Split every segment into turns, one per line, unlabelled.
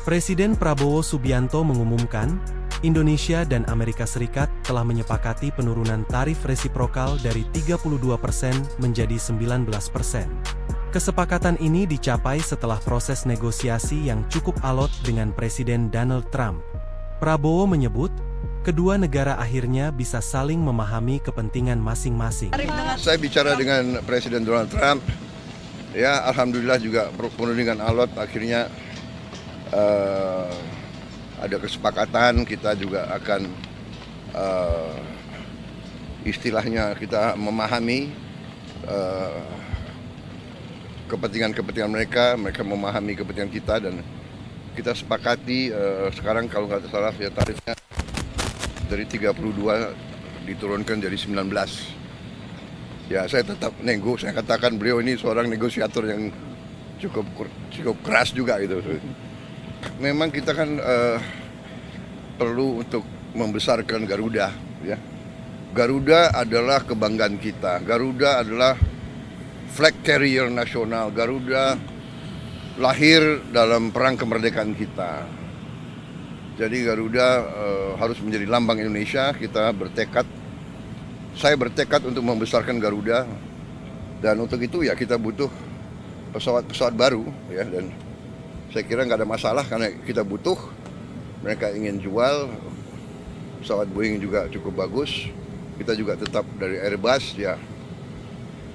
Presiden Prabowo Subianto mengumumkan, Indonesia dan Amerika Serikat telah menyepakati penurunan tarif resiprokal dari 32% menjadi 19%. Kesepakatan ini dicapai setelah proses negosiasi yang cukup alot dengan Presiden Donald Trump. Prabowo menyebut, kedua negara akhirnya bisa saling memahami kepentingan masing-masing.
Saya bicara dengan Presiden Donald Trump, ya alhamdulillah juga penuh dengan alot, akhirnya ada kesepakatan, kita juga akan istilahnya kita memahami kepentingan mereka memahami kepentingan kita, dan kita sepakati sekarang kalau nggak salah ya tarifnya dari 32 diturunkan jadi 19. Ya saya tetap saya katakan beliau ini seorang negosiator yang cukup keras juga gitu. Memang kita kan perlu untuk membesarkan Garuda, ya. Garuda adalah kebanggaan kita. Garuda adalah flag carrier nasional. Garuda lahir dalam perang kemerdekaan kita. Jadi Garuda harus menjadi lambang Indonesia. Saya bertekad untuk membesarkan Garuda, dan untuk itu ya kita butuh pesawat baru, ya. Dan saya kira nggak ada masalah karena kita butuh. Mereka ingin jual pesawat Boeing juga cukup bagus. Kita juga tetap dari Airbus, ya.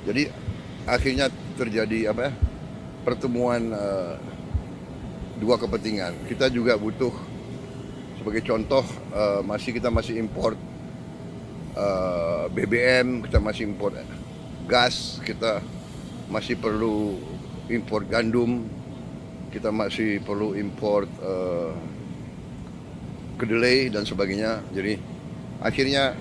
Jadi akhirnya terjadi pertemuan dua kepentingan. Kita juga butuh, sebagai contoh, kita masih import BBM, kita masih import gas, kita masih perlu import gandum, kita masih perlu import kedelai dan sebagainya. Jadi akhirnya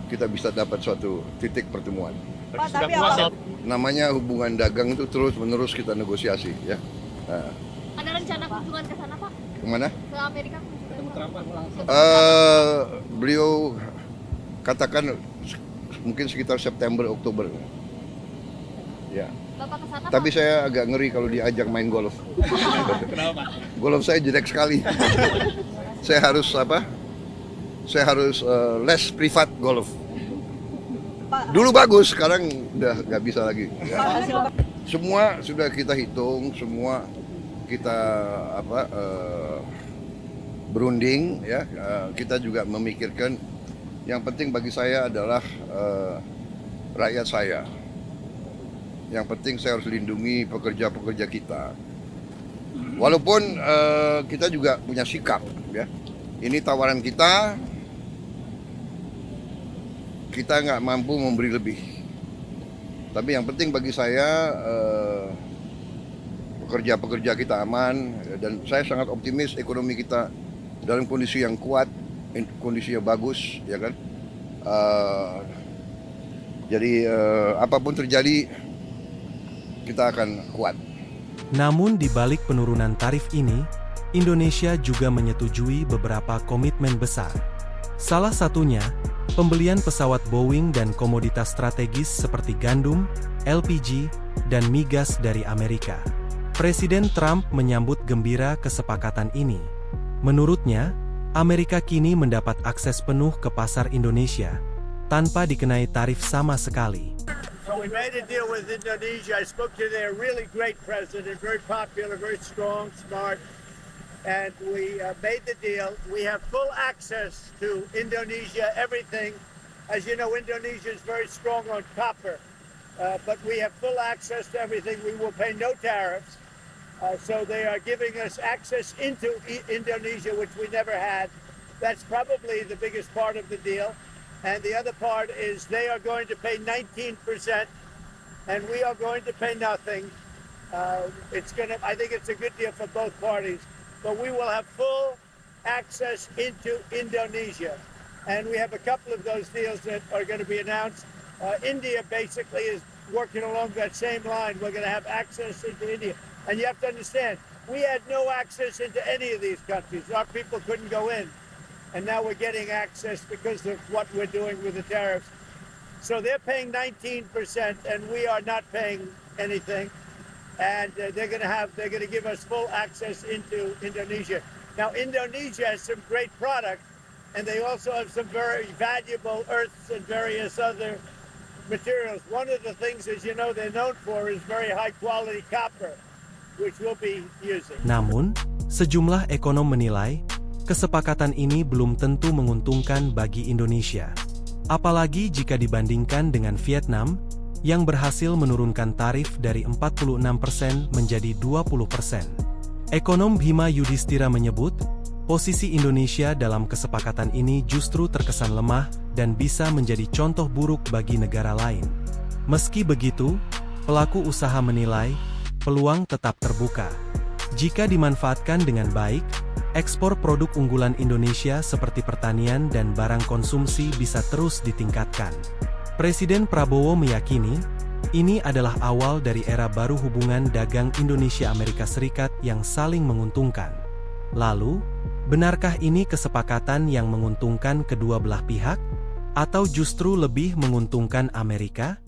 kita bisa dapat suatu titik pertemuan.
Pak, tapi apa?
Namanya hubungan dagang itu terus-menerus kita negosiasi, ya. Nah.
Ada rencana kunjungan ke sana, Pak?
Kemana?
Ke Amerika.
Beliau katakan mungkin sekitar September Oktober, ya.
Bapak ke sana,
Tapi
Pak?
saya agak ngeri kalau diajak main golf.
Kenapa?
Golf saya jelek sekali. Saya harus les privat golf. Dulu bagus, sekarang udah nggak bisa lagi. Ya. Semua sudah kita hitung, semua kita berunding, ya. Kita juga memikirkan yang penting bagi saya adalah rakyat saya. Yang penting saya harus lindungi pekerja-pekerja kita. Walaupun kita juga punya sikap, ya. Ini tawaran kita nggak mampu memberi lebih. Tapi yang penting bagi saya pekerja-pekerja kita aman, dan saya sangat optimis ekonomi kita dalam kondisi yang kuat, kondisinya bagus, ya kan. Jadi apapun terjadi kita akan kuat.
Namun di balik penurunan tarif ini, Indonesia juga menyetujui beberapa komitmen besar. Salah satunya, pembelian pesawat Boeing dan komoditas strategis seperti gandum, LPG, dan migas dari Amerika. Presiden Trump menyambut gembira kesepakatan ini. Menurutnya, Amerika kini mendapat akses penuh ke pasar Indonesia, tanpa dikenai tarif sama sekali.
So we made a deal with Indonesia. I spoke to their really great president, very popular, very strong, smart. And we made the deal. We have full access to Indonesia, everything. As you know, Indonesia is very strong on copper, but we have full access to everything. We will pay no tariffs. So they are giving us access into Indonesia, which we never had. That's probably the biggest part of the deal. And the other part is they are going to pay 19%, and we are going to pay nothing. I think it's a good deal for both parties. But we will have full access into Indonesia. And we have a couple of those deals that are going to be announced. India basically is working along that same line. We're going to have access into India. And you have to understand, we had no access into any of these countries. Our people couldn't go in. And now we're getting access because of what we're doing with the tariffs. So they're paying 19% and we are not paying anything. and they're going to give us full access into Indonesia. Now, Indonesia has some great products, and they also have some very valuable earths and various other materials. One of the things, as you know, they're known for is very high quality copper, which we'll be using.
Namun, sejumlah ekonom menilai, kesepakatan ini belum tentu menguntungkan bagi Indonesia. Apalagi jika dibandingkan dengan Vietnam, yang berhasil menurunkan tarif dari 46% menjadi 20%. Ekonom Bhima Yudhistira menyebut, posisi Indonesia dalam kesepakatan ini justru terkesan lemah dan bisa menjadi contoh buruk bagi negara lain. Meski begitu, pelaku usaha menilai, peluang tetap terbuka. Jika dimanfaatkan dengan baik, ekspor produk unggulan Indonesia seperti pertanian dan barang konsumsi bisa terus ditingkatkan. Presiden Prabowo meyakini, ini adalah awal dari era baru hubungan dagang Indonesia-Amerika Serikat yang saling menguntungkan. Lalu, benarkah ini kesepakatan yang menguntungkan kedua belah pihak? Atau justru lebih menguntungkan Amerika?